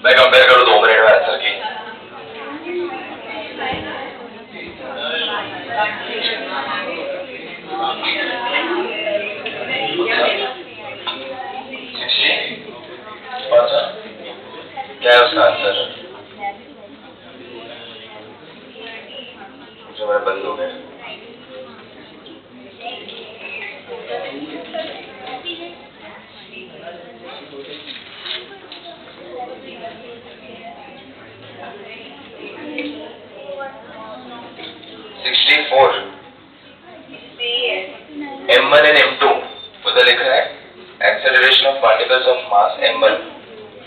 मैं कंपेयर करूँ 2 मिनट में आंसर की। क्या है उसका आंसर? जो मेरा बंद हो गया। M1 and M2 उधर लिखा है acceleration of particles of mass M1।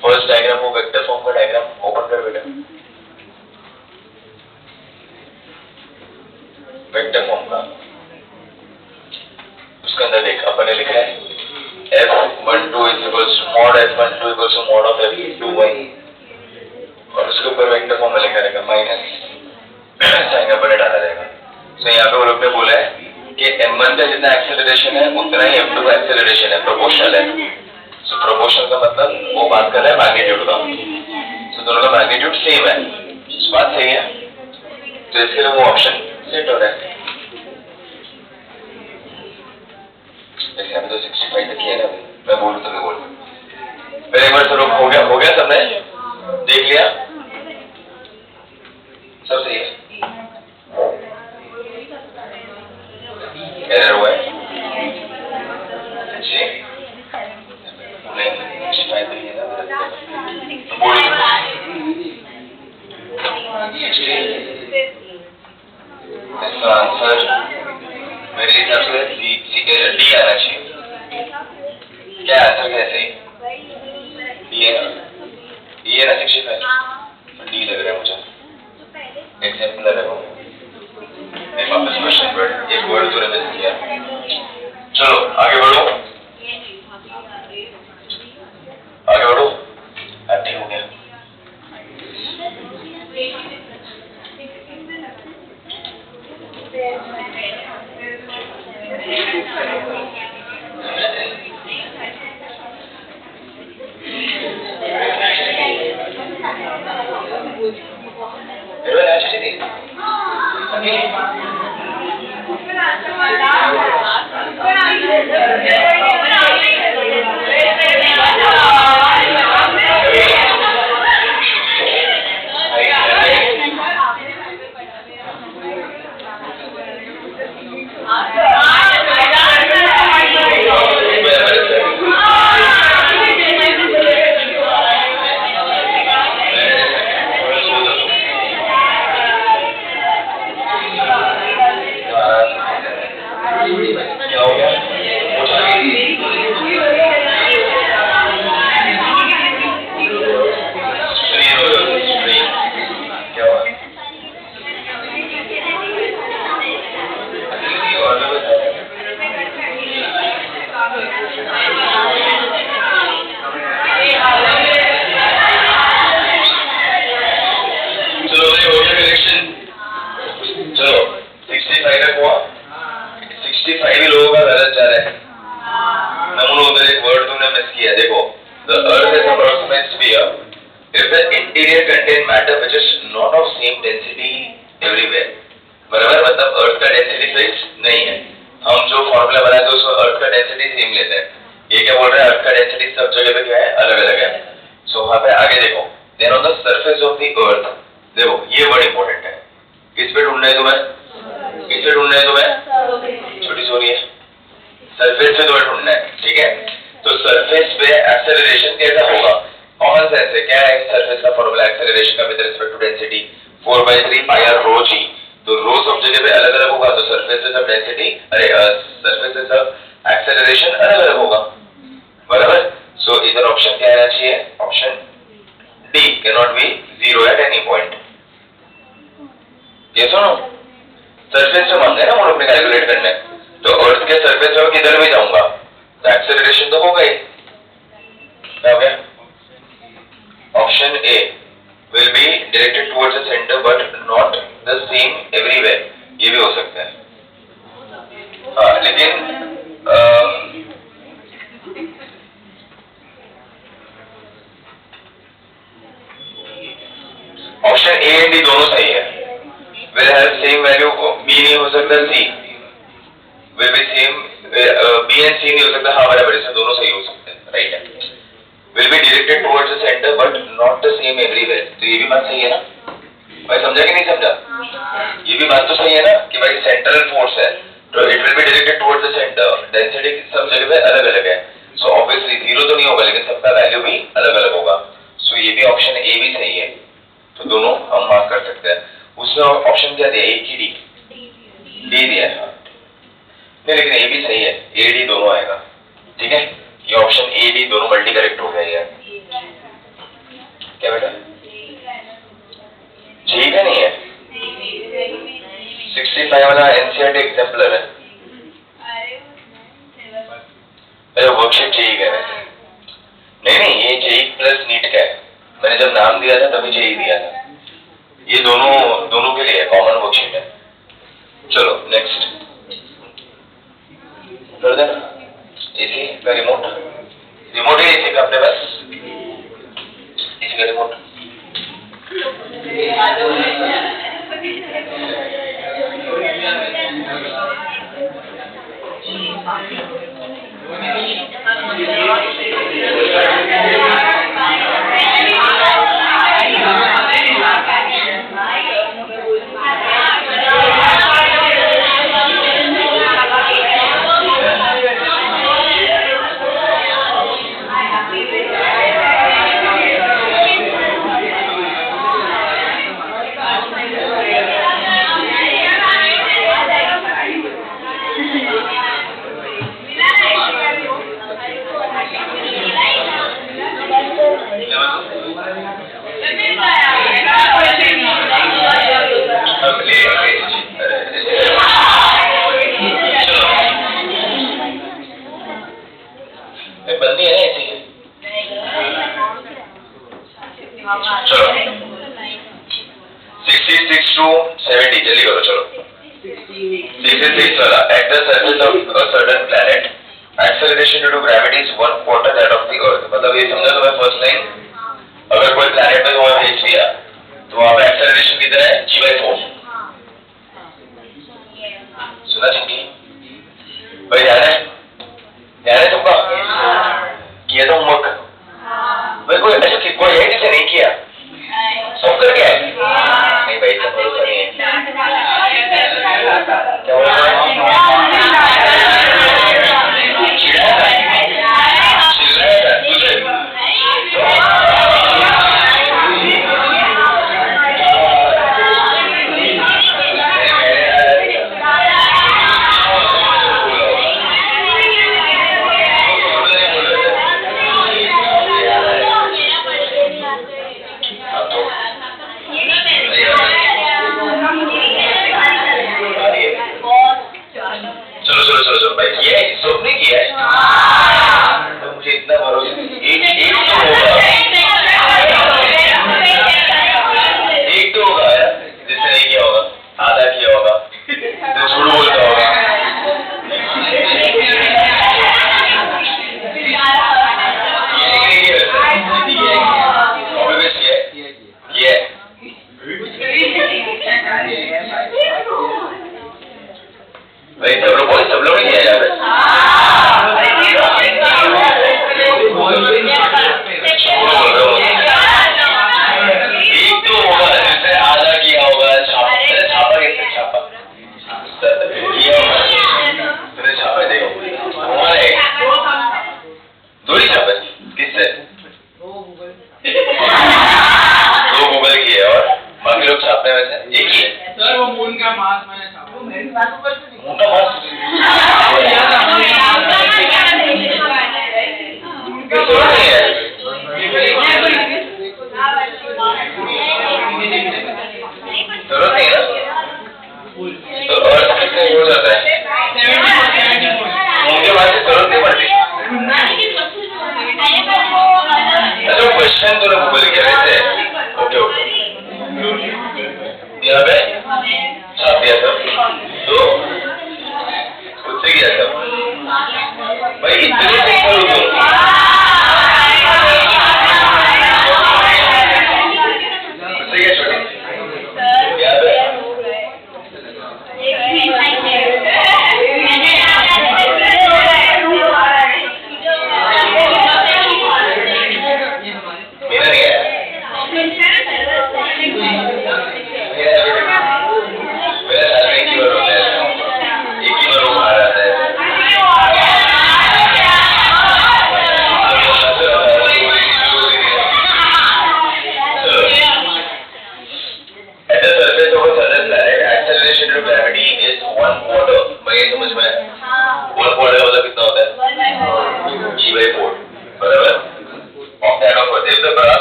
First diagram वो वेक्टर फॉर्म का डायग्राम ओपन कर बेटा। वेक्टर फॉर्म का उसके अंदर देख अपन ने लिखा है F12 is equals to mod F12 equals to mod of F21 और उसके ऊपर वेक्टर फॉर्म में लिखा रहेगा माइनस साइन अपन डाला रहेगा। तो यहाँ पे वो लोग ने बोला है कि M1 का जितना एक्सेलरेशन है उतना ही M2 का एक्सेलरेशन है, प्रोपोर्शनल है। सो प्रोपोर्शनल का मतलब वो बात कर रहा है मैग्नीट्यूड का। सो दोनों का मैग्नीट्यूड सेम है, बात सही है। तो इसके लिए वो ऑप्शन सेट हो रहा है। जैसे अभी तो 65 तक किया ना, मैं बोलूँ तो भी बोल। पहले एक बार सर हो गया सबने देख लिया, सब सही है। एरर हुआ है जी नहीं, शायद नहीं है ना। इसका आंसर मेरे हिसाब से डी आना चाहिए। क्या आंसर कैसे डी है ना? 65 डी लग रहा है मुझे, एग्जाम्पल है वो। वापस क्वेश्चन पर एक वर्ड तो मिस किया। चलो आगे बढ़ो, आगे बढ़ो। ठीक हो गया। ऑप्शन ए एंड डी दोनों सही है। Will have same value, B नहीं हो सकता, C will be same, B and C नहीं हो सकता, हाँ बराबर, इसमें दोनों सही हो सकते हैं, राइट है। Will be directed towards the centre but not the same everywhere, तो ये भी बात सही है ना भाई, समझा कि नहीं समझा? ये भी बात तो सही है ना कि भाई सेंट्रल फोर्स है तो it will be directed towards the centre, density सब जगह पे अलग अलग है, सो ऑब्वियसली जीरो तो नहीं होगा लेकिन सबका वैल्यू भी अलग अलग होगा, सो ये भी ऑप्शन ए भी सही है, तो दोनों हम मार्क कर सकते हैं। उसमें ऑप्शन क्या दिया, ए की डी? डी दिया है, नहीं लेकिन ए भी सही है, ए डी दोनों आएगा, ठीक है, ये ऑप्शन ए डी दोनों मल्टी करेक्ट हो गया। क्या बेटा जी का नहीं है? 65 वाला एनसीईआरटी एग्जाम्पलर है, अरे वर्कशीट ठीक है वैसे, नहीं ये जेई प्लस नीट का है, मैंने जब नाम दिया था तभी जेई दिया था, ये दोनों के लिए कॉमन वर्कशीट है। चलो नेक्स्ट कर देना, एसी का रिमोट है एसी का अपने पास, एसी का remote acceleration due to gravity is 1/4 that of the earth, मतलब ये समझा तो मैं फर्स्ट लाइन, अगर कोई प्लैनेट पे वहां भेज दिया तो वहां पे एक्सेलरेशन कितना है, g/4, सुना चिंकी भाई? ध्यान है तुमका? किया था होमवर्क भाई? कोई ऐसा कोई है जिसे नहीं किया? सब कर गया? नहीं भाई इतना भरोसा नहीं है, क्या बोल रहा है?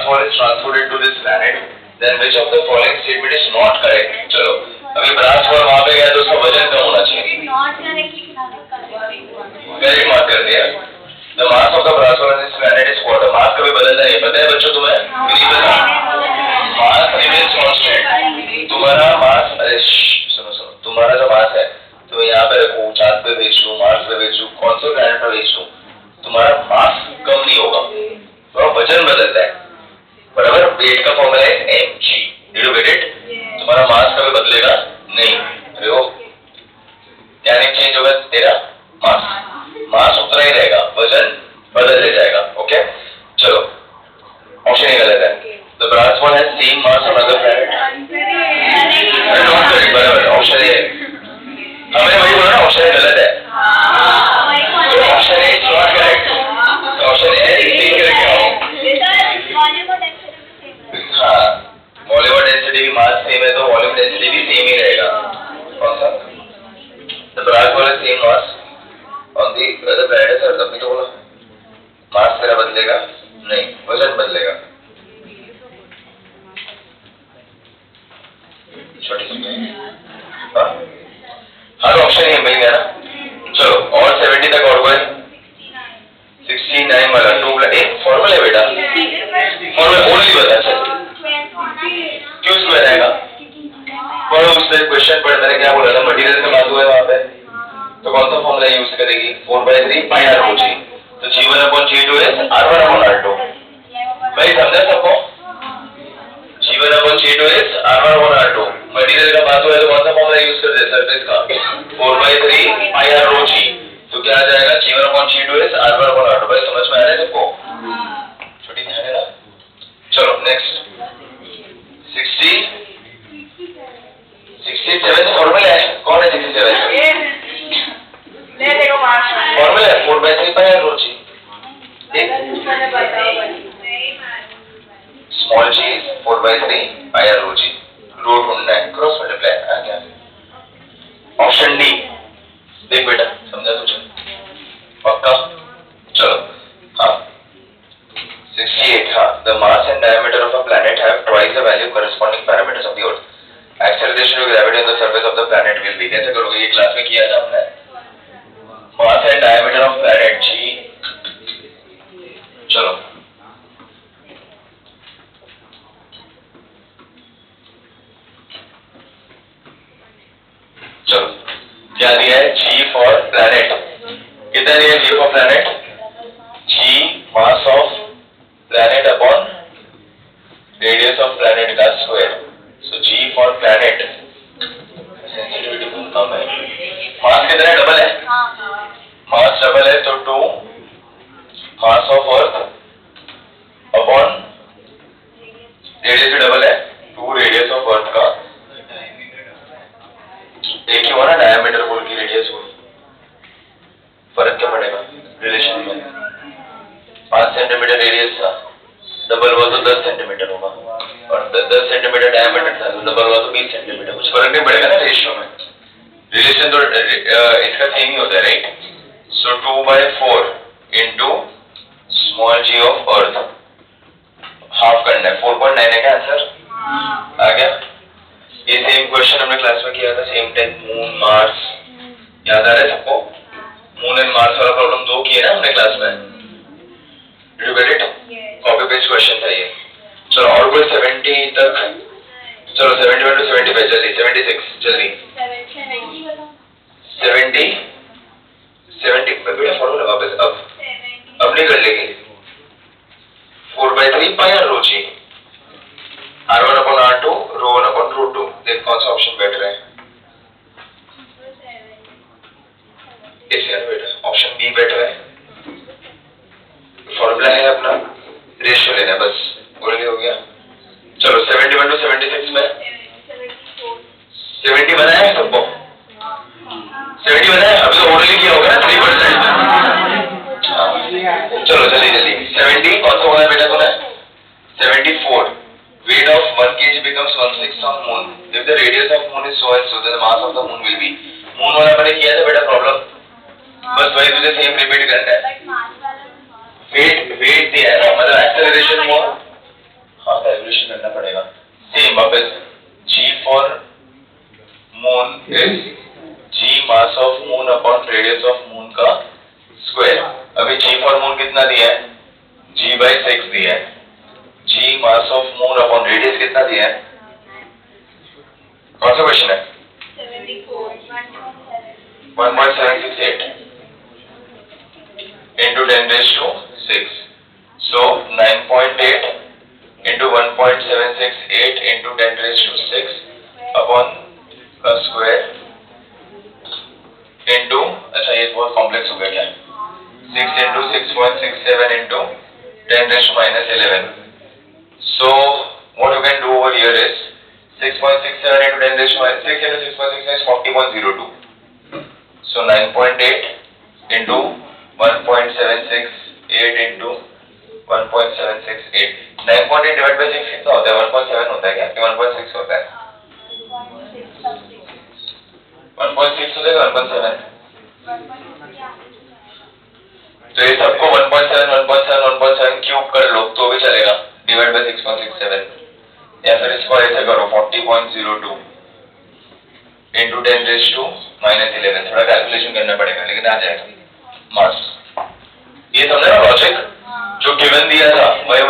ball is transported to this planet, then which of the following statement is not correct? चलो, अभी brass ball वहाँ पे गया तो उसका वजन कम होना चाहिए. Not correct. Correct mark कर दिया. The mass of the brass ball on this planet is quarter. Mass कभी बदलता नहीं, पता है बच्चों तुम्हें? नहीं पता. Mass remains constant. तुम्हारा mass, अरे सुनो, तुम्हारा जो mass है, तो यहाँ पे रखूँ, चांद पे भेजूँ, मार्स पे भेजूँ, कौन से प्लैनेट पे भेजूँ, तुम्हारा मास कम नहीं होगा, तो वजन बदलता है, बराबर. वेट का फॉर्मूला है mg. Did you get it? तुम्हारा मास कभी बदलेगा नहीं. अरे वो क्या नहीं चेंज होगा तेरा मास उतना ही रहेगा, वजन बदल ले जाएगा. ओके चलो, ऑप्शन ही गलत है. The brass ball has same mass on other planet. Not correct, बराबर. ऑप्शन ए, हमने वही बोला ना, ऑप्शन गलत है. Option A is not correct. Option A is incorrect. हाँ, वॉल्यूम डेंसिटी भी मास सेम है तो वॉल्यूम डेंसिटी भी सेम ही रहेगा. कौन सा? The brass ball has same mass on the other planet. Sir तभी तो बोला मास तेरा बदलेगा नहीं, वजन बदलेगा. छोटी सी हर ऑप्शन ही भाई है ना. चलो, और 70 तक और कोई 69 वाला 2 एक फॉर्मूला है बेटा, फॉर्मूला ओनली बता सर क्यों स्क्वायर आएगा. पढ़ो उससे क्वेश्चन पढ़, मैंने क्या बोला था, मटेरियल से बात हुआ है वहाँ पे, तो कौन सा फॉर्मूला यूज करेगी? 4/3 पाई आर हो जी, तो G1/G2 is R1/R2. भाई समझा सबको? G1/G2 is R1/R2. मटेरियल का बात हुआ है तो कौन सा फॉर्मूला यूज कर दे सरफेस का? 4/3 पाई आर रो जी, तो क्या आ जाएगा? G1/G2 is R1/R2. भाई समझ में आ रहा है सबको? छोटी ध्यान है ना. चलो नेक्स्ट 67 फॉर्मूला है. कौन है 67? फॉर्मूला है 4/3 pi r rho g. Small g is 4/3 pi r rho g. Rho ढूंढना है, क्रॉस मल्टीप्लाई. आ गया ऑप्शन डी. देख बेटा समझा तुझे पक्का. चलो हाँ 68. हाँ, the mass and diameter of a planet have twice the value corresponding parameters of the earth. Acceleration of gravity on the surface of the planet will be. कैसे करोगे? ये क्लास में किया था हमने. mass and diameter of planet g. चलो चलो क्या दिया है? G for planet. कितना दिया है G for planet? G mass of planet upon radius of planet का square. So G for planet. Sensitivity बहुत कम है. मास कितना है? डबल है. मास डबल है तो 2 mass of earth upon radius भी डबल है, 2 radius of earth का. एक ही हुआ ना, डायमीटर बोल की रेडियस हुई, फर्क क्या पड़ेगा रिलेशन में? 5 सेंटीमीटर रेडियस था, डबल हुआ तो 10 सेंटीमीटर होगा, और 10 सेंटीमीटर डायमीटर था तो डबल हुआ तो 20 सेंटीमीटर. कुछ फर्क नहीं पड़ेगा ना रेशियो में. रिलेशन तो इसका सेम ही होता है right. So 2/4 into small g of earth half करना है. 4.9 है क्या आंसर? आ गया. ये सेम क्वेश्चन हमने क्लास में किया था, सेम टाइप मून मार्स. याद आ रहा है सबको? मून एंड मार्स वाला प्रॉब्लम 2 किए ना हमने क्लास में. Did you get it? Copy paste question था ये. चलो और कोई 70 तक. चलो 71 to 75 जल्दी. 76 जल्दी. 70 बेटा फॉर्मूला वापस अब नहीं कर लेगी. 4/3 पाई आर रो जी, R1/R2 रो 1/√2. देख कौन सा ऑप्शन बेटर है? इसका बेटा ऑप्शन बी बेटर है. फॉर्मूला है अपना, रेशियो लेना बस, बोल हो गया. चलो 71 to 76 में 70 बनाया है सबको? 70 बनाया. अभी तो ओरली किया होगा ना 3%. चलो जल्दी 70 कौन सा होगा बेटा? तूने 74. Weight of 1 kg becomes 1/6 on moon. If the radius of moon is so and so, then the mass of the moon will be. moon वाला मैंने किया था बेटा प्रॉब्लम, बस वही तुझे सेम रिपीट करना है. वेट दिया है ना, मतलब एक्सेलरेशन हुआ लिखना पड़ेगा। सेम वापस g for moon is g mass of moon upon radius of moon का स्क्वायर। अभी g फॉर मून कितना दिया है, g/6 दिया है। g mass of moon upon radius कितना दिया है, कौन सा क्वेश्चन है? 1.768 into 10⁻⁶. So 9.8 into 1.768 into 10⁶ upon का स्क्वायर into, अच्छा ये बहुत कॉम्प्लेक्स हो गया क्या, 6 into 6.67 into 10⁻⁻11. So what you can do over here is 6.67 into 10⁻6 into 6.69 is 40.02. So 9.8 into 1.768 into 1.768. 9.8 divided by 6 कितना होता है? 1.7 होता है क्या? 1.6 होता है? 1.6 होता है 1.7? तो ये सबको 1.7 1.7 1.7 क्यूब कर लो तो भी चलेगा, डिवाइड बाय 6.67, या फिर इसको ऐसे करो 40.02 into 10⁻⁻11. थोड़ा कैलकुलेशन करना पड़ेगा लेकिन आ जाएगा मास। ये समझे ना लॉजिक? जो गिवन दिया था वही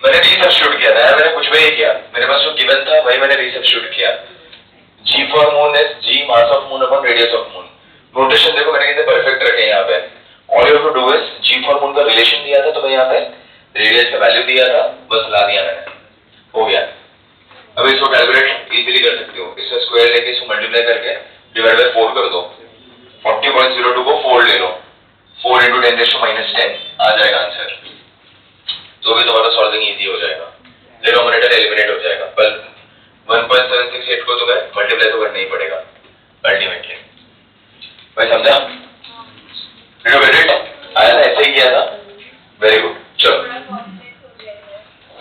मैंने रीसब्स्टिट्यूट किया था, मैंने कुछ भी नहीं किया, मेरे पास जो गिवन था वही मैंने रीसब्स्टिट्यूट किया। g for moon is g mass of moon upon radius of moon. Notation देखो मैंने कितने परफेक्ट रखे यहाँ पे। All you have to do is g for moon का रिलेशन दिया था तो मैं यहाँ पे रेडियस का वैल्यू दिया था, बस ला दिया मैंने, हो गया। अब इसको कैलकुलेट इजीली कर सकते हो, इसका स्क्वायर लेके इसको मल्टीप्लाई करके डिवाइड बाय 4 कर दो। 40.02 को 4 ले लो, 4 into 10⁻⁻10 आ जाएगा आंसर। तो भी तुम्हारा सॉल्विंग इजी हो जाएगा, डिनोमिनेटर एलिमिनेट हो जाएगा। पर 1.768 को तुम्हें मल्टीप्लाई तो करना ही पड़ेगा अल्टीमेटली। भाई समझा? Did you get it? आया था, ऐसे ही किया था। वेरी गुड, चलो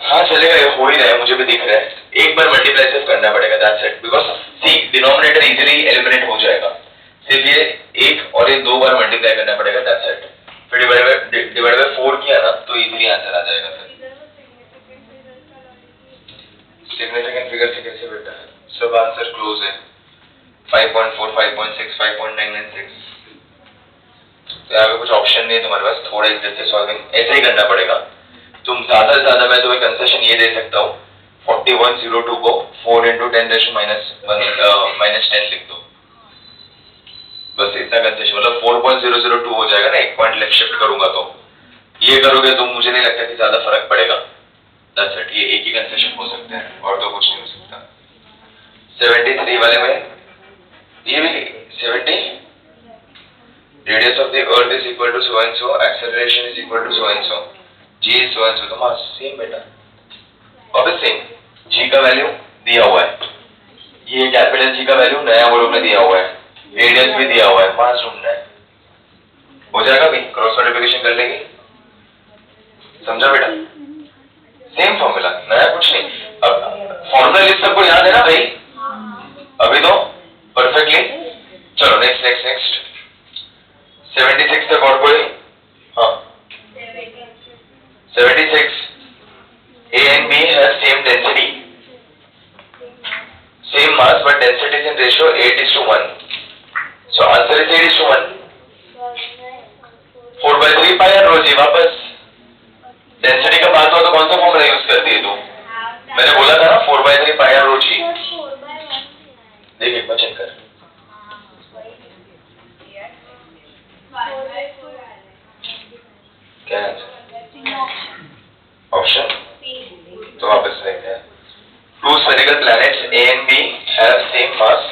हाँ चलेगा, ये हो ही रहा है, मुझे भी दिख रहा है। एक बार मल्टीप्लाई सिर्फ करना पड़ेगा, that's it, because C denominator easily eliminate हो जाएगा, सिर्फ ये एक और ये 2 बार मल्टीप्लाई करना पड़ेगा, दैट्स इट। फिर डिवाइड बाय 4 किया ना तो इजीली आंसर आ जाएगा। फिर सिग्निफिकेंट फिगर से कैसे बेटा, सब आंसर क्लोज है। 5.4 5.6 5.996, तो यहाँ पे कुछ ऑप्शन नहीं है तुम्हारे पास, थोड़ा इधर से सॉल्विंग ऐसे ही करना पड़ेगा। तुम ज्यादा से ज्यादा मैं तुम्हें कंसेशन ये दे सकता हूँ, 4102 को 4 into 10⁻⁻10 लिख दो, बस इतना कंसेशन, मतलब 4.002 हो जाएगा ना, एक पॉइंट लेफ्ट शिफ्ट करूंगा तो। ये करोगे तो मुझे नहीं लगता कि ज्यादा फर्क पड़ेगा, दैट्स इट। ये एक ही कंसेशन हो सकते हैं और तो कुछ नहीं हो सकता। 73 वाले में ये भी 70, radius of the earth is equal to so and so, acceleration is equal to so and so, g is so and so, तो मास सेम बेटा, वापस सेम। जी का वैल्यू दिया हुआ है, ये कैपिटल जी का वैल्यू नया वो लोग ने दिया हुआ है, रेडियस भी दिया हुआ है, मास ढूंढना है, हो जाएगा भी, क्रॉस मल्टीप्लिकेशन कर लेंगे, समझा बेटा? सेम फॉर्मूला, नया कुछ नहीं। अब फॉर्मूला लिस्ट सबको याद है ना भाई? अभी तो परफेक्टली। चलो नेक्स्ट नेक्स्ट नेक्स्ट 76 तक और कोई? हाँ 76, A and B have same density, same mass, but density is in ratio 8:1. So answer is 8:1. 4/3 pi r rho जी। वापस डेंसिटी का बात हुआ तो कौन सा फॉर्मूला यूज करती है तू? मैंने बोला था ना 4/3 पाई आर रो जी। देख एक बार चेक कर, क्या है ऑप्शन? तो वापस देखते हैं। Two spherical planets A and B have same mass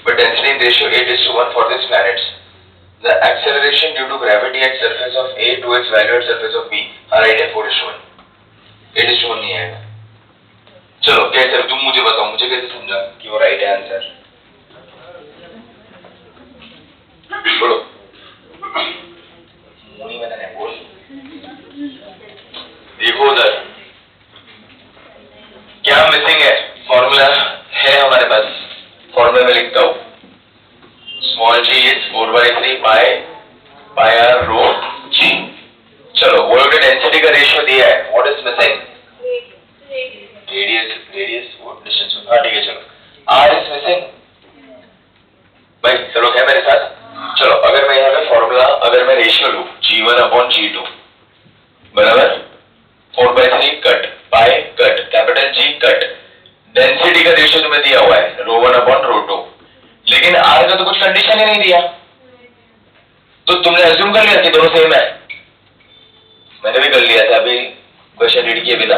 but density in ratio 8:1 for these planets. The acceleration due to gravity at surface of A to its value at surface of B are right at 4:1. 8:1 नहीं आएगा। चलो कैसे, तुम मुझे बताओ, मुझे कैसे समझा कि वो राइट है आंसर? बोलो, मुनी मैंने नहीं बोल, देखो उधर क्या मिसिंग है। फॉर्मूला है हमारे पास, फॉर्मूला में लिखता हूँ, small g is 4/3 pi r rho g. चलो वो लोग डेंसिटी का रेशियो दिया है, व्हाट इज मिसिंग? डेंसिटी का रेशियो तुम्हें दिया हुआ है ρ1/ρ2, लेकिन R का तो कुछ कंडीशन ही नहीं दिया, तो तुमने अज्यूम कर लिया कि दोनों सेम है। मैंने भी कर लिया था अभी क्वेश्चन रीड किए बिना।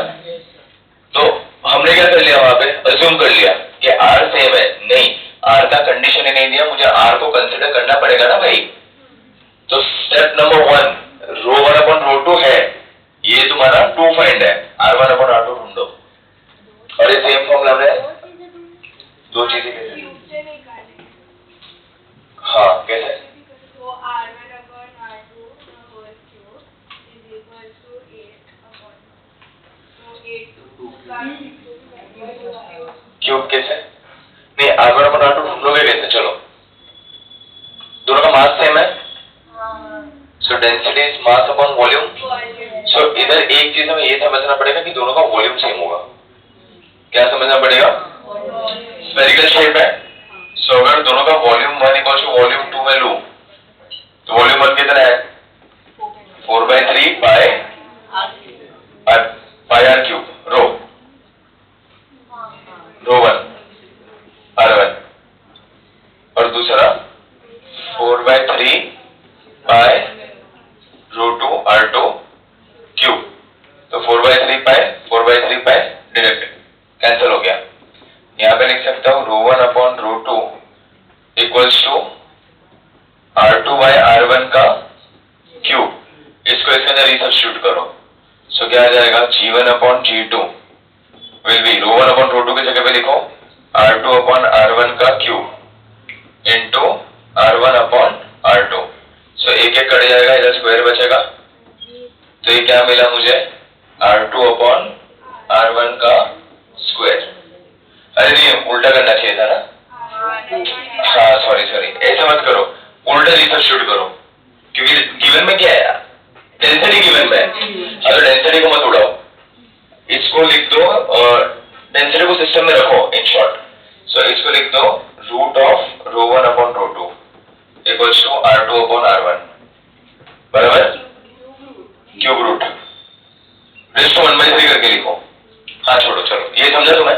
तो हमने क्या कर लिया, वहां पे अज्यूम कर लिया कि R सेम है। नहीं, R का कंडीशन ही नहीं दिया, मुझे R को कंसिडर करना पड़ेगा ना भाई। तो स्टेप नंबर 1 ρ1/ρ2 है, ये तुम्हारा 2 फाइंड है, R1/R2 ढूंढो। और ये सेम फॉर्मूला में दो चीजें कैसे, हाँ कैसे, क्यूब कैसे, नहीं R1/R2 ढूंढोगे कैसे, चलो दोनों का मास सेम है, so density is mass upon volume. So इधर एक चीज हमें ये समझना पड़ेगा कि दोनों का वॉल्यूम सेम होगा। क्या समझना पड़ेगा, स्फेरिकल शेप है, सो अगर दोनों का वॉल्यूम 1 इक्वल टू वॉल्यूम 2 में लूं तो वॉल्यूम 1 कितना है 4/3 पाई r क्यूब ρ1 r1, और दूसरा 4/3 पाई ρ2 r2 क्यूब। तो 4/3 पाई डायरेक्ट कैंसिल हो गया। यहाँ पे लिख सकता हूँ ρ1/ρ2 इक्वल्स टू r2/r1 का क्यूब। इसको इसके अंदर रिसब्स्टिट्यूट करो, सो क्या आ जाएगा g1/g2 विल बी ρ1/ρ2 की जगह पे लिखो r2/r1 का क्यूब इंटू r1/r2। सो एक एक कट जाएगा, इधर स्क्वायर बचेगा, तो ये क्या मिला मुझे r2/r1 का स्क्वायर। अरे नहीं, उल्टा करना चाहिए था ना, हाँ सॉरी ऐसा मत करो, उल्टा रिसब्स्टिट्यूट करो, क्योंकि गिवन में क्या है, डेंसिटी गिवन में है। अगर डेंसिटी को मत उड़ाओ, इसको लिख दो और डेंसिटी को सिस्टम में रखो इन शॉर्ट। सो इसको लिख दो √ρ1/ρ2 इक्वल्स टू r2/r1 बराबर क्यूब रूट रेज़ टू 1/3 करके लिखो। हाँ छोड़ो, चलो ये समझा तुम्हें,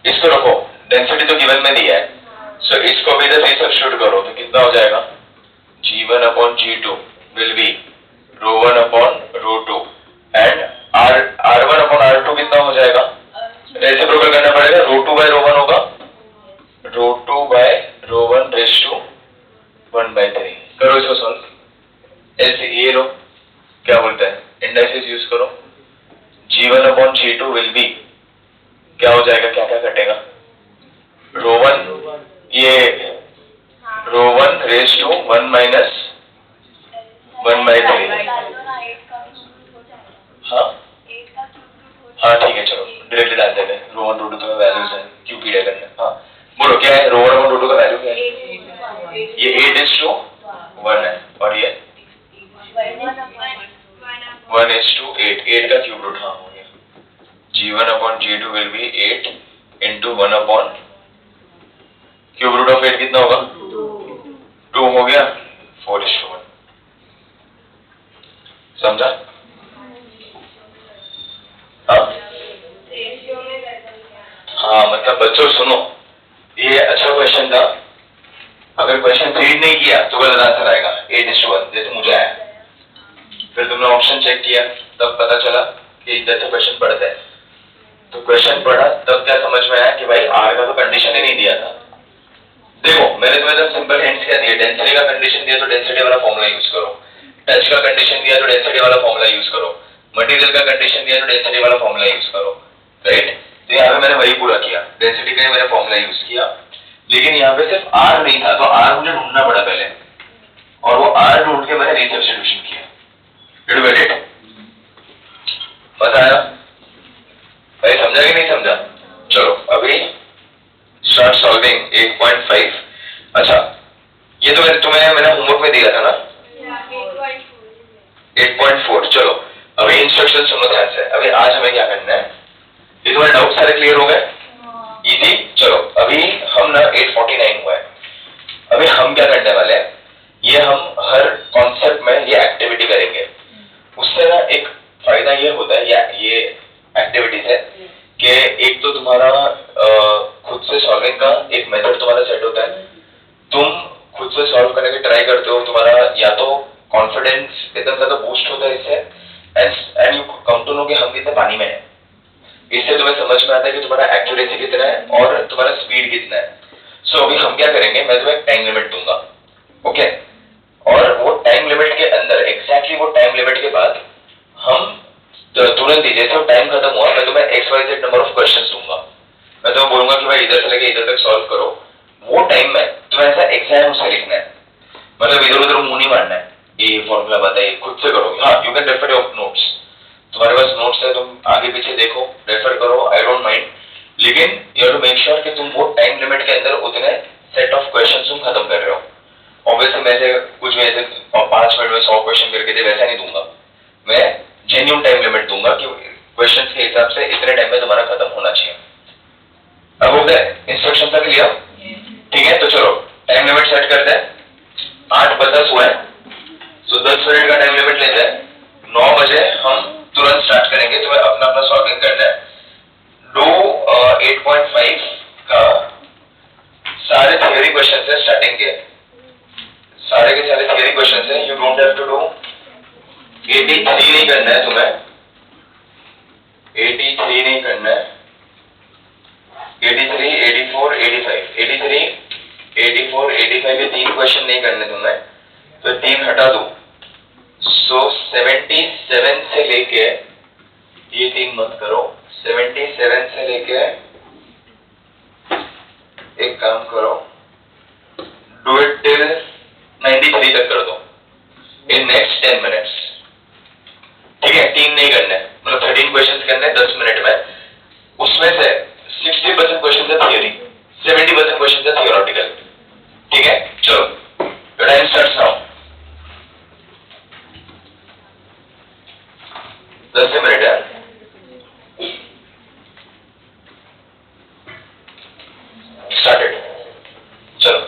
इसको रखो, डेंसिटी तो गिवन में दिया है, सो इसको भी इधर रिसब्स्टिट्यूट करो तो कितना हो जाएगा g1/g2 will B ρ1/ρ2 and r1/r2 कितना हो जाएगा, रेसिप्रोकल करना पड़ेगा, ρ2/ρ1 होगा, ρ2/ρ1 रेज़ टू 1/3। करो इसको सॉल्व। ऐसे ये लो, क्या बोलते हैं, इंडाइसेस यूज करो। g1/g2 विल बी क्या हो जाएगा, क्या क्या कटेगा, ρ1 ये ρ1 रेज़ टू 1 माइनस 1/3। हाँ ठीक है, चलो डायरेक्टली डाल देते हैं, ρ1/ρ2 का वैल्यूज है, क्यों पीड़े करना। हाँ बोलो क्या है, ρ1/ρ2 का वैल्यू क्या है, ये 8:1 है, और ये 1:8, 8 का क्यूब रूट। हाँ हो गया, g1/g2 will be 8 into 1 cube root of 8 कितना होगा 2 हो गया, 4:1। समझा? हाँ मतलब बच्चों सुनो, ये अच्छा क्वेश्चन था, अगर क्वेश्चन रीड नहीं किया तो गलत आंसर आएगा 8:1 जैसे मुझे आया। फिर तुमने ऑप्शन चेक किया तब पता चला कि जैसे क्वेश्चन पढ़ते हैं, तो क्वेश्चन पढ़ा तब क्या समझ में आया कि भाई आर का तो कंडीशन ही नहीं दिया था। देखो मैंने तुम्हें तो सिंपल हिंट्स क्या दिए, डेंसिटी का कंडीशन दिया तो डेंसिटी वाला फॉर्मूला यूज करो, टच का कंडीशन दिया तो डेंसिटी वाला फॉर्मूला यूज करो, मटेरियल का कंडीशन दिया तो डेंसिटी वाला फॉर्मूला यूज करो, राइट। तो यहाँ पे मैंने वही पूरा किया, डेंसिटी का मैंने फॉर्मूला यूज किया, लेकिन यहाँ पे सिर्फ आर नहीं था तो आर मुझे ढूंढना पड़ा पहले, और वो आर ढूंढ के मैंने रिसब्स्टिट्यूशन किया। Did you get it? मजा आया भाई, समझा कि नहीं समझा? चलो अभी स्टार्ट सॉल्विंग 8.5। अच्छा ये तो तुम्हें मैंने होमवर्क में दिया था ना 8.4। चलो अभी इंस्ट्रक्शन सुनो ध्यान से। अभी आज हमें क्या करना है, ये तुम्हारे डाउट सारे क्लियर हो गए, इजी। चलो अभी हम ना 8:49 हुआ है, अभी हम क्या करने वाले हैं, ये हम हर कॉन्सेप्ट में ये एक्टिविटी करेंगे। उससे ना एक फायदा ये होता है, ये एक्टिविटी से कि एक तो तुम्हारा से सॉल्विंग का एक मेथड तुम्हारा सेट होता है, तुम खुद से सॉल्व करने की ट्राई करते हो, तुम्हारा या तो कॉन्फिडेंस इतना ज्यादा बूस्ट होता है इससे, and you come to know कि हम कितने पानी में है। इससे तुम्हें समझ में आता है कि तुम्हारा एक्यूरेसी कितना है और तुम्हारा स्पीड कितना है। सो अभी हम क्या करेंगे, मैं तुम्हें टाइम लिमिट दूंगा, ओके, और वो टाइम लिमिट के अंदर एग्जैक्टली वो टाइम लिमिट के बाद हम तुरंत ही जैसे टाइम खत्म हुआ मैं तुम्हें XYZ नंबर ऑफ क्वेश्चंस दूंगा, मैं तुम्हें बोलूंगा कि भाई इधर से लेके इधर तक सॉल्व करो। वो टाइम में तुम्हें ऐसा एग्जाम से लिखना है, मतलब इधर उधर मुंह नहीं मारना है, ये फॉर्मूला बताइए खुद से करो। हाँ, you can refer your notes, तुम्हारे पास नोट्स है, तुम आगे पीछे देखो, रेफर करो, आई डोंट माइंड, लेकिन you have to make sure कि तुम वो टाइम लिमिट के अंदर उतने सेट ऑफ क्वेश्चन तुम खत्म कर रहे हो। ऑब्वियसली मैं से कुछ भी ऐसे 5 मिनट में 100 क्वेश्चन करके दे वैसा नहीं दूंगा, मैं जेन्युइन टाइम लिमिट दूंगा कि क्वेश्चंस के हिसाब से इतने टाइम में तुम्हारा खत्म होना चाहिए। अब हो गया इंस्ट्रक्शन तक लिया, ठीक है, तो चलो टाइम लिमिट सेट करते हैं। 8:10 हुआ है, तो 10 मिनट का टाइम लिमिट लेते हैं। 9 बजे हम तुरंत स्टार्ट करेंगे, तुम्हें अपना अपना सॉल्विंग करना है। डू 8.5 का सारे थियरी क्वेश्चन है, स्टार्टिंग के सारे के सारे थियरी क्वेश्चन है। You don't have to do 83 नहीं करना है तुम्हें, 83 नहीं करना है, 83, 84, 85, 83, 84, 85 के 3 क्वेश्चन नहीं करने तुम्हें, तो 3 हटा दो। सो 77 से लेके, ये 3 मत करो, 77 से लेके एक काम करो, डू इट टिल 93 तक कर दो इन नेक्स्ट 10 मिनट्स, ठीक है। 3 नहीं करने, मतलब 13 क्वेश्चन करने 10 मिनट में, उसमें से 60% क्वेश्चन है थियरी, 70% क्वेश्चन है थियोरेटिकल, ठीक है। चलो टाइम स्टार्ट्स नाउ, 10 मिनट है, स्टार्टेड, चलो।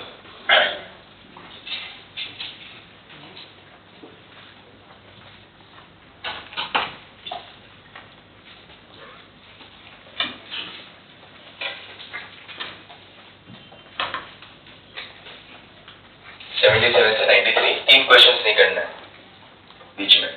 सेवेंटी सेवन से 93, 3 क्वेश्चंस नहीं करना है बीच में।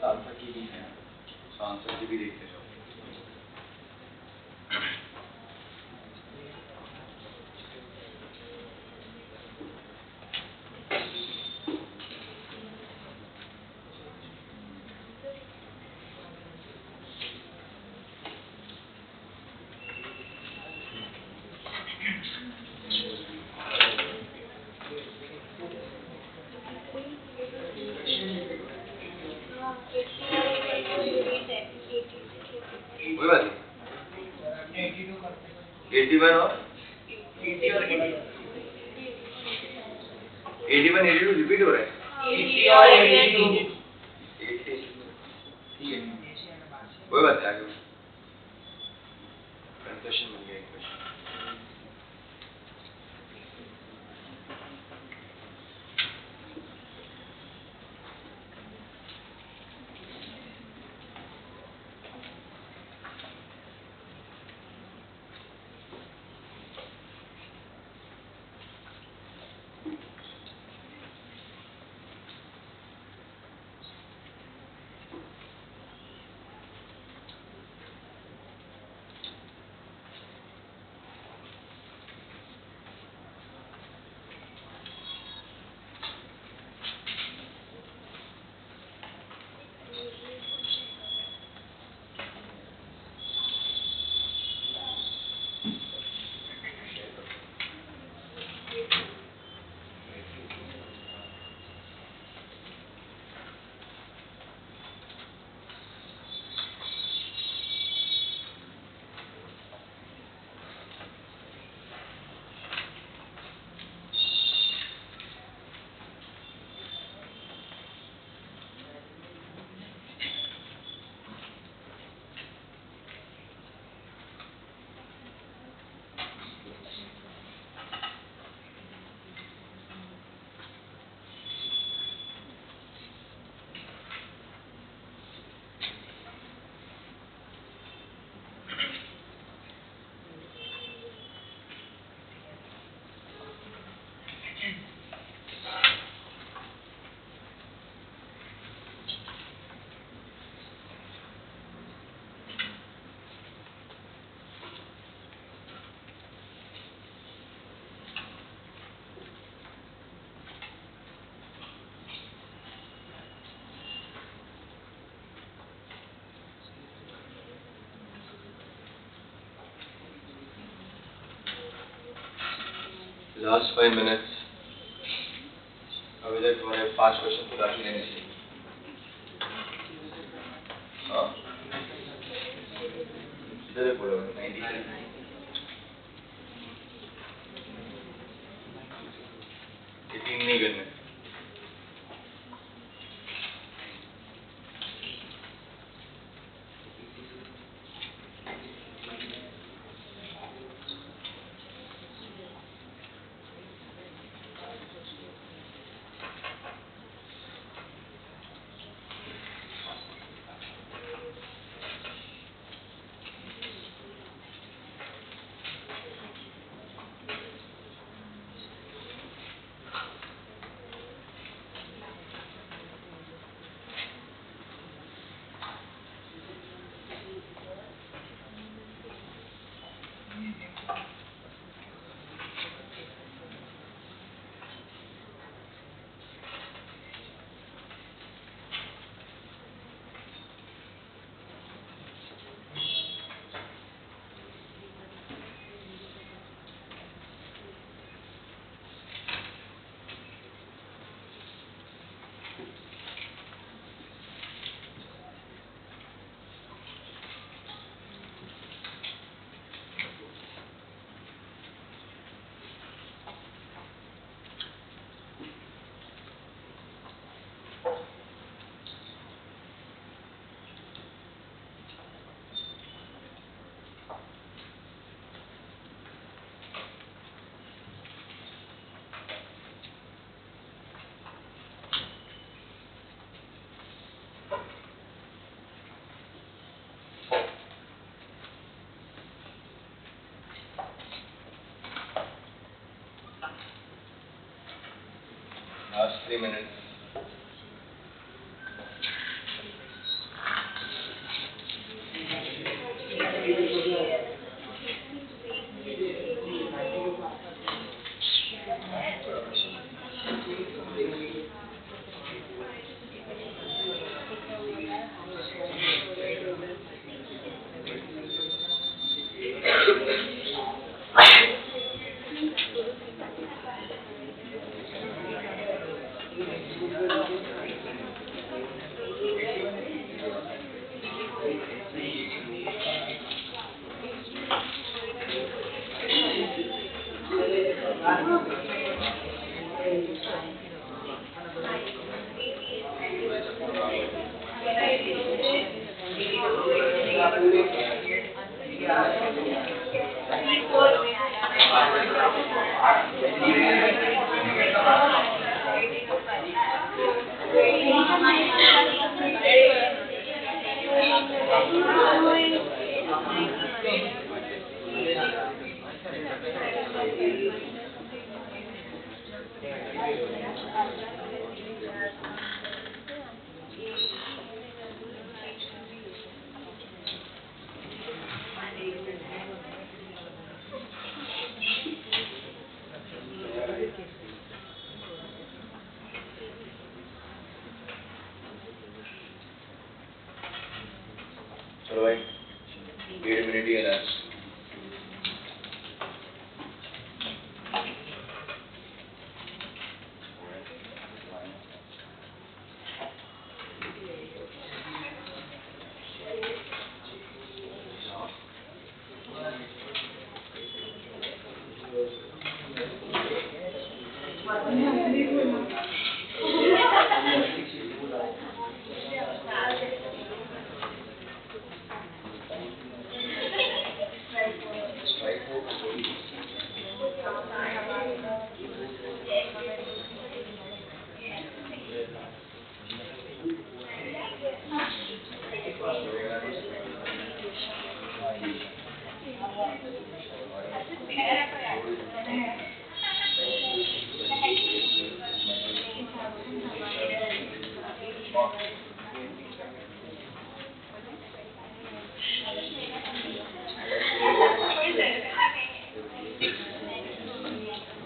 आंसर की भी है, आंसर की भी देखते जाओ। कोई बात नहीं, 81 और 81 82 रिपीट हो रहा है। 80 और 82 ठीक है, कोई बात नहीं, आगे क्वेश्चन बन गया एक क्वेश्चन। लास्ट 5 मिनट्स, अभी तक तुम्हारे 5 क्वेश्चन तो बाकी रहने चाहिए। हाँ, इधर बोलो 93, ये 3 नहीं करने। Last 3 minutes. चलो भाई 1.5 मिनट ही है लास्ट।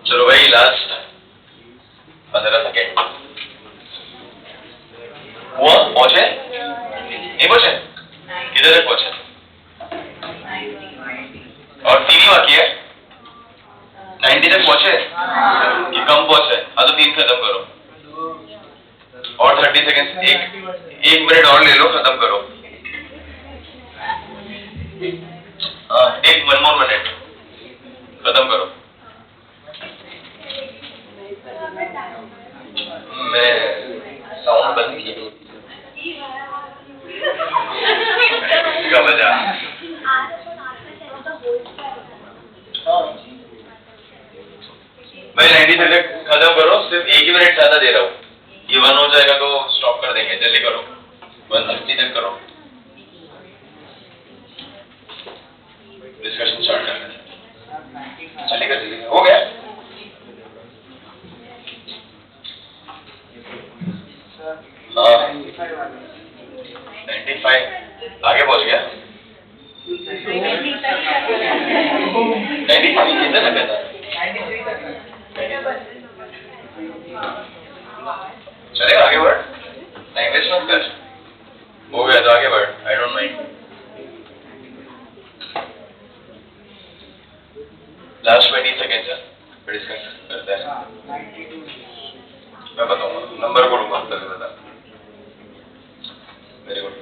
चलो भाई लास्ट 15 सेकेंड हुआ, पहुंचे नहीं पहुंचे, किधर तक पहुंचे? और 3 ही बाकी है, 90 तक पहुंचे कि कम पहुंचे? हाँ तो 3 खत्म करो और 30 सेकेंड, एक मिनट और ले लो, खत्म करो। हाँ एक 1 more मिनट, खत्म करो। मैं साउंड बंद किया इसका वजह भाई 90 सेकंड खत्म करो, सिर्फ 1 ही मिनट ज्यादा दे रहा हूँ, ये 1 हो जाएगा तो स्टॉप कर देंगे, जल्दी करो 130 तक करो। डिस्कशन स्टार्ट करना है, चलिए कर दीजिए, हो गया। हाँ 95 आगे पहुंच गया, 93 कितना लगा था? चलेगा आगे बढ़, टाइम वेस्ट मत कर, हो गया तो आगे बढ़, आई डोंट माइंड। लास्ट 20 सेकेंड है, डिस्कस करते हैं, मैं बताऊंगा नंबर को लूंगा तक बता। वेरी गुड,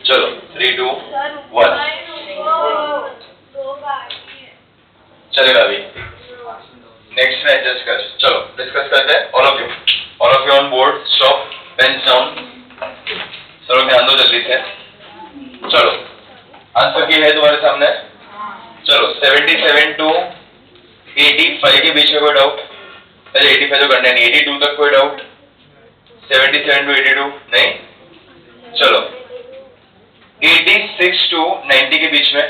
चलो 3 2 1 चलेगा अभी। नेक्स्ट में एडजस्ट कर, चलो डिस्कस करते हैं। All of you on board, stop, pen down, चलो ध्यान दो जल्दी से। चलो आंसर की है तुम्हारे सामने, चलो 77 to 85 के बीच में कोई डाउट? पहले 85 तो करना नहीं, 82 तक कोई डाउट? 77 to 82 नहीं, चलो 86 to 90 के बीच में,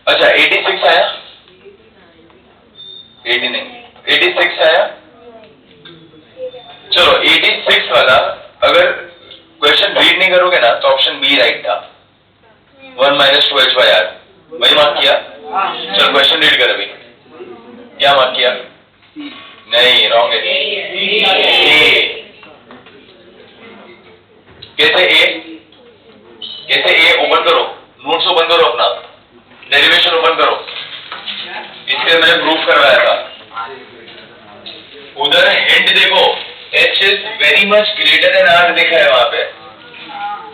अच्छा 86 आया, 80 नहीं 86 आया। चलो 86 वाला अगर क्वेश्चन रीड नहीं करोगे ना तो ऑप्शन बी राइट था, 1 - 2h/r, वही मार्क किया। चलो क्वेश्चन रीड कर, अभी क्या मार्क किया? नहीं, रॉन्ग है। कैसे ए ओपन करो, नोट्स ओपन करो, अपना डेरिवेशन ओपन करो, इसके मैंने प्रूफ करवाया था। उधर हिंट देखो, h is very much greater than r लिखा है वहां पे,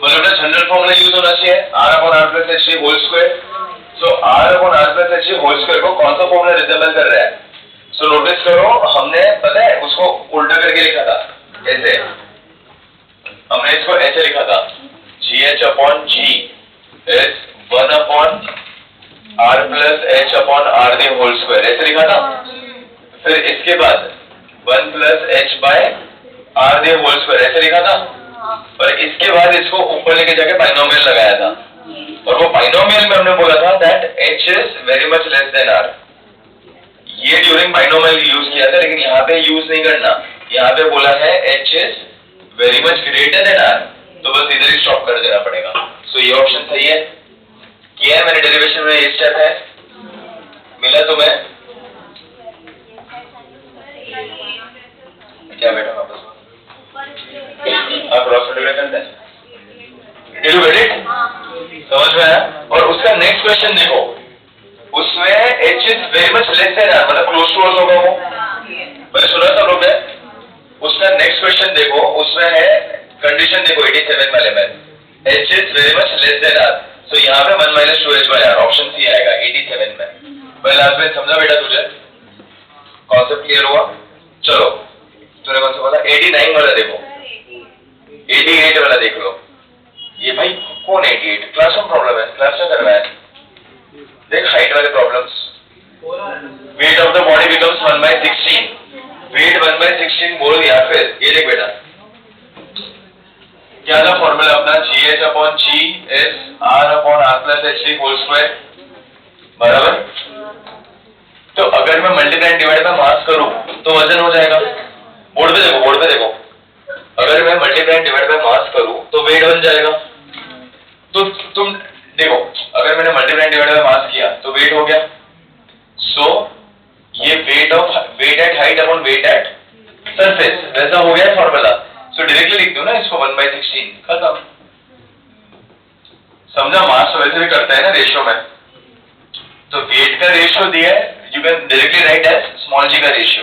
मतलब ना जनरल फॉर्मूला यूज होना चाहिए, r/r+h होल स्क्वायर। सो r/r+h होल स्क्वायर को कौन सा फॉर्मूला रिजेंबल कर रहा है? सो नोटिस करो, हमने पता है उसको उल्टा करके लिखा था, ऐसे हमने इसको ऐसे लिखा था, gh/g is 1/r+h/r the whole square, ऐसे लिखा था। फिर इसके बाद 1 + h/r the होल स्क्वायर, ऐसे लिखा था। और इसके बाद इसको ऊपर लेके जाके बाइनोमियल लगाया था, और वो बाइनोमियल में हमने बोला था that h is very much less than r। ये ड्यूरिंग बाइनोमियल यूज किया था, लेकिन यहाँ पे यूज नहीं करना। यहाँ पे बोला है h is very much greater than r, तो बस इधर ही स्टॉप कर देना पड़ेगा। सो ये ऑप्शन सही है, किया है मैंने डेरिवेशन में, ये स्टेप है, मिला तुम्हें क्या बेटा वापस आप क्रॉस मल्टीप्लाई करते हैं, डिड यू गेट इट? समझ में आया? और उसका नेक्स्ट क्वेश्चन देखो, उसमें h is very much less than r, मतलब क्लोज टू होगा वो, मैंने सुना सब लोग ने। उसका नेक्स्ट क्वेश्चन देखो, उसमें है कंडीशन देखो 87 वाले में, h is very much less than r, तो यहाँ पे 1 - 2h/r, ऑप्शन सी आएगा 87 में। भाई लास्ट में समझा बेटा तुझे, कॉन्सेप्ट क्लियर हुआ? चलो तूने कौन सा बोला? 89 वाला देखो, 88 वाला देख लो। ये भाई कौन 88? क्लास में प्रॉब्लम है, क्लास में करना है। देख हाइट वाले problems, weight of the body becomes 1/16, weight 1/16 बोल, या फिर ये देख बेटा क्या था फॉर्मूला अपना, GH/GS/R/R+HD² बराबर। तो अगर मैं मल्टीप्लाई एंड डिवाइड बाय मास करूं तो वजन हो जाएगा। बोर्ड पे देखो, बोर्ड पे देखो, अगर मैं मल्टीप्लाई एंड डिवाइड बाय मास करूं तो वेट बन जाएगा। तो तुम देखो, अगर मैंने multiply and divide by mass किया तो वेट हो गया। सो ये weight at height upon weight at surface, वैसा हो गया फॉर्मूला। सो डायरेक्टली लिख दो ना इसको 1/16, खत्म। समझा? मास वैसे भी करते हैं ना रेशियो में, तो वेट का रेशियो दिया है, you can directly write as small g का रेशियो।